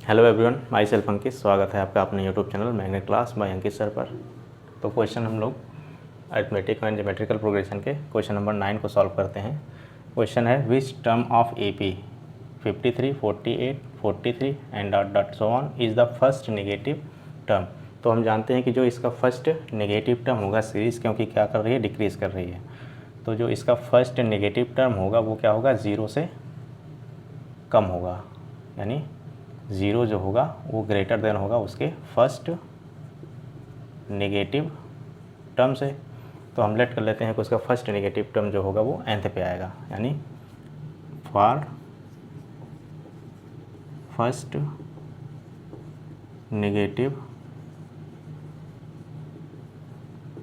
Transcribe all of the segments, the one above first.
Hello everyone, myself Ankit. स्वागत है आपका अपने YouTube channel magnet class by Ankit sir पर। तो क्वेश्चन हम लोग अरिथमेटिक एंड ज्योमेट्रिकल प्रोग्रेशन के क्वेश्चन नंबर 9 को सॉल्व करते हैं। क्वेश्चन है which term of AP 53, 48, 43 and dot dot so on is the first negative term. तो हम जानते हैं कि जो इसका फर्स्ट नेगेटिव टर्म होगा सीरीज़, क्योंकि क्या कर रही है, डिक्रीज़ कर रही है, तो जो इसका फर्स्ट नेगेटिव टर्म होगा वो क्या होगा, ज़ीरो से कम होगा, यानी ज़ीरो जो होगा वो ग्रेटर देन होगा उसके फर्स्ट नेगेटिव टर्म से। तो हम लेट कर लेते हैं कि उसका फर्स्ट नेगेटिव टर्म जो होगा वो nth पे आएगा, यानी for first negative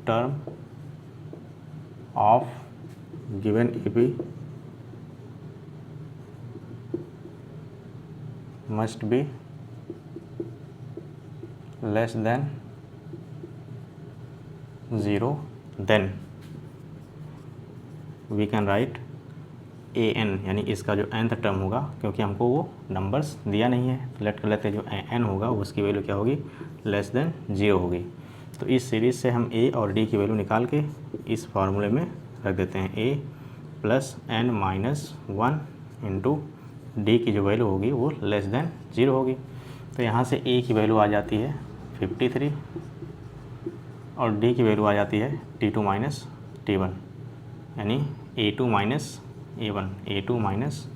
term of given AP must be less than 0, then we can write an, यानी इसका जो nth टर्म होगा, क्योंकि हमको वो नंबर्स दिया नहीं है तो लेट कर लेते हैं, जो n होगा उसकी वैल्यू क्या होगी, लेस देन 0 होगी। तो इस सीरीज़ से हम a और d की वैल्यू निकाल के इस फार्मूले में रख देते हैं। a plus n minus 1 into D की जो वैल्यू होगी वो लेस देन 0 होगी। तो यहाँ से a की वैल्यू आ जाती है 53 और d की वैल्यू आ जाती है T2 माइनस T1, यानी A2 माइनस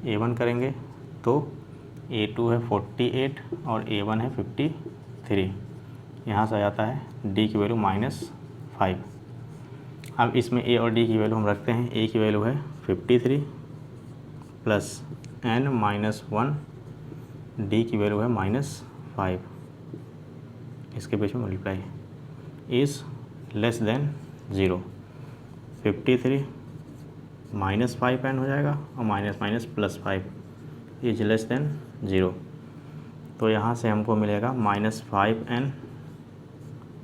A1 करेंगे तो A2 है 48 और A1 है 53। यहाँ से आ जाता है d की वैल्यू -5। अब इसमें a और d की वैल्यू हम रखते हैं। a की वैल्यू है 53 प्लस n माइनस 1, डी की वैल्यू है -5, इसके बीच में multiply is less than 0। 53 -5n हो जाएगा और minus minus plus 5 is less than 0। तो यहाँ से हमको मिलेगा -5n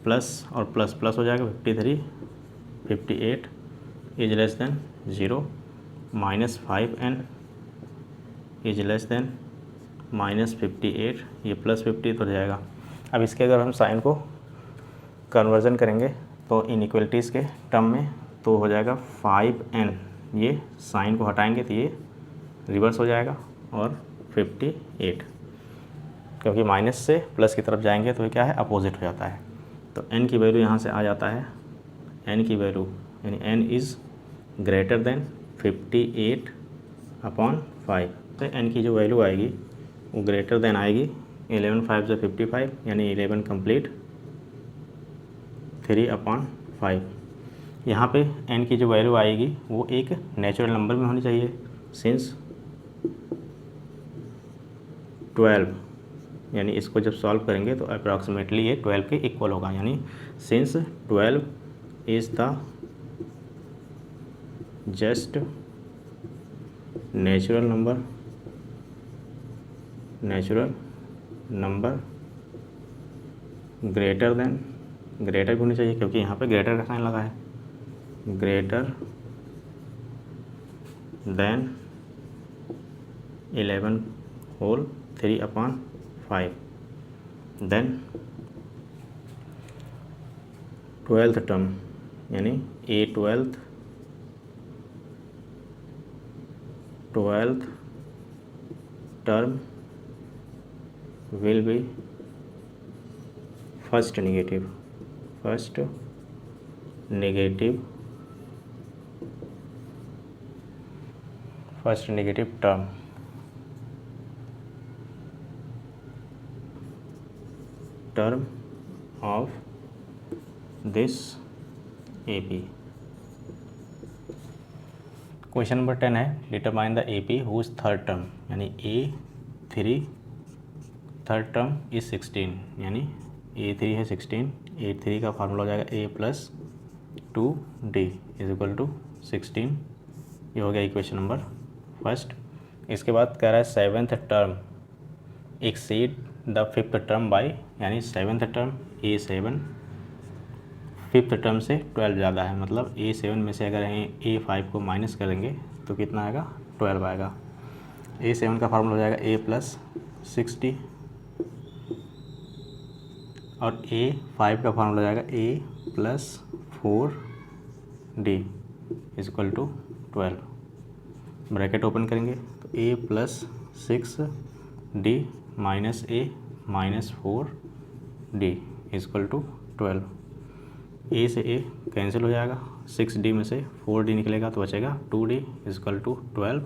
प्लस और प्लस प्लस हो जाएगा 53, 58 is less than 0, -5n is less than -58, ये +50 तो हो जाएगा। अब इसके अगर हम साइन को कन्वर्जन करेंगे तो इनइक्वलिटीज़ के टर्म में तो हो जाएगा 5n, ये साइन को हटाएंगे तो ये रिवर्स हो जाएगा, और 58, क्योंकि माइनस से प्लस की तरफ जाएंगे तो ये क्या है, अपोजिट हो जाता है। तो n की वैल्यू यहाँ से आ जाता है, n की वैल्यू यानी n इज़ ग्रेटर देन 58/5। तो n की जो वैल्यू आएगी वो ग्रेटर देन आएगी 11 5 से 55, यानी 11 कंप्लीट 3/5। यहाँ पे n की जो वैल्यू आएगी वो एक नेचुरल नंबर में होनी चाहिए, सिंस 12, यानी इसको जब सॉल्व करेंगे तो अप्रॉक्सीमेटली ये 12 के इक्वल होगा, यानी since 12 is the just natural number greater भी होनी चाहिए, क्योंकि यहाँ पे ग्रेटर का साइन लगा है, greater than 11 whole 3/5। Then 12th term यानी A12th term will be first negative term of this AP। Question number 10 है determine the AP whose third term, यानी A3 थर्ड टर्म इज़ 16, यानी A3 है 16, A3 का formula हो जाएगा A + 2D is equal to 16। ये हो गया इक्वेशन नंबर फर्स्ट। इसके बाद कह रहा है 7th term exceed the 5th term by, यानी 7th term A7 5th term से 12 ज़्यादा है, मतलब A7 में से अगर A5 को माइनस करेंगे तो कितना आएगा, 12 आएगा। A7 का फार्मूला हो जाएगा A + 60 और A5 का फार्मूला जाएगा A plus 4D is equal to 12। Bracket open करेंगे तो A plus 6D minus A minus 4D is equal to 12। A से A कैंसिल हो जाएगा, 6D में से 4D निकलेगा तो बचेगा 2D इजक्वल टू 12।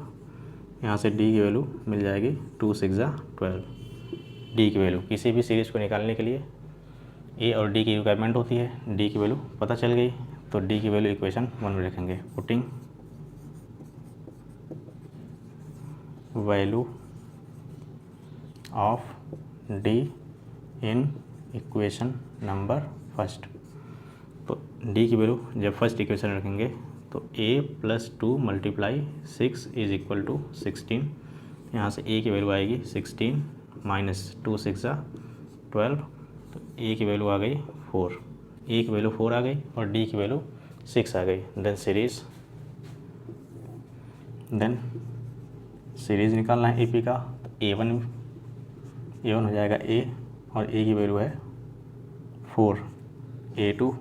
यहाँ से D की वैल्यू मिल जाएगी 2 6 12। D की वैल्यू किसी भी सीरीज़ को निकालने के लिए A और D की रिक्वायरमेंट होती है। D की वैल्यू पता चल गई तो D की वैल्यू इक्वेशन 1 में रखेंगे। Putting value of D in equation number first. तो D की वैल्यू जब फर्स्ट इक्वेशन रखेंगे तो A plus 2 multiply 6 is equal to 16। यहाँ से A की वैल्यू आएगी 16 माइनस 2 6 12। तो A की वैल्यू आ गई 4, A की वैल्यू 4 आ गई और D की वैल्यू 6 आ गई। देन सीरीज़ निकालना है AP का। तो A1 हो जाएगा A और A की वैल्यू है 4। A2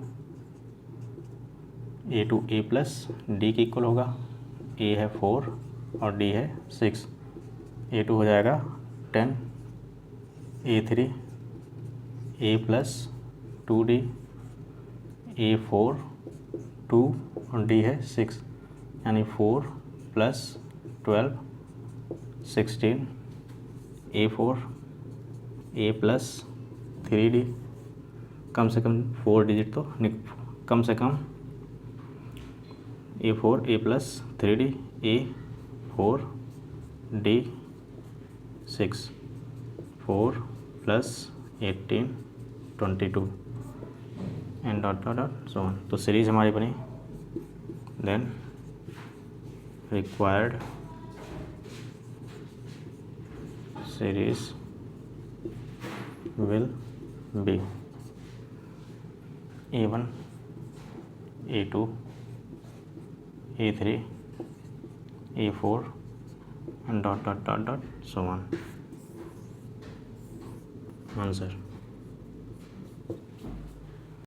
A प्लस D के इक्वल होगा। A है 4 और D है 6। A2 हो जाएगा 10। A3 A plus 2D, A4 2 और D है 6 यानी 4 plus 12 16। A4 A plus 3D, कम से कम 4 डिजिट तो कम से कम A4 A plus 3D A4 D 6 4 plus 18 22 and dot dot dot so on. तो सीरीज़ हमारी बनी। Then required series will be A1 A2 A3 A4 and dot dot dot dot so on. Answer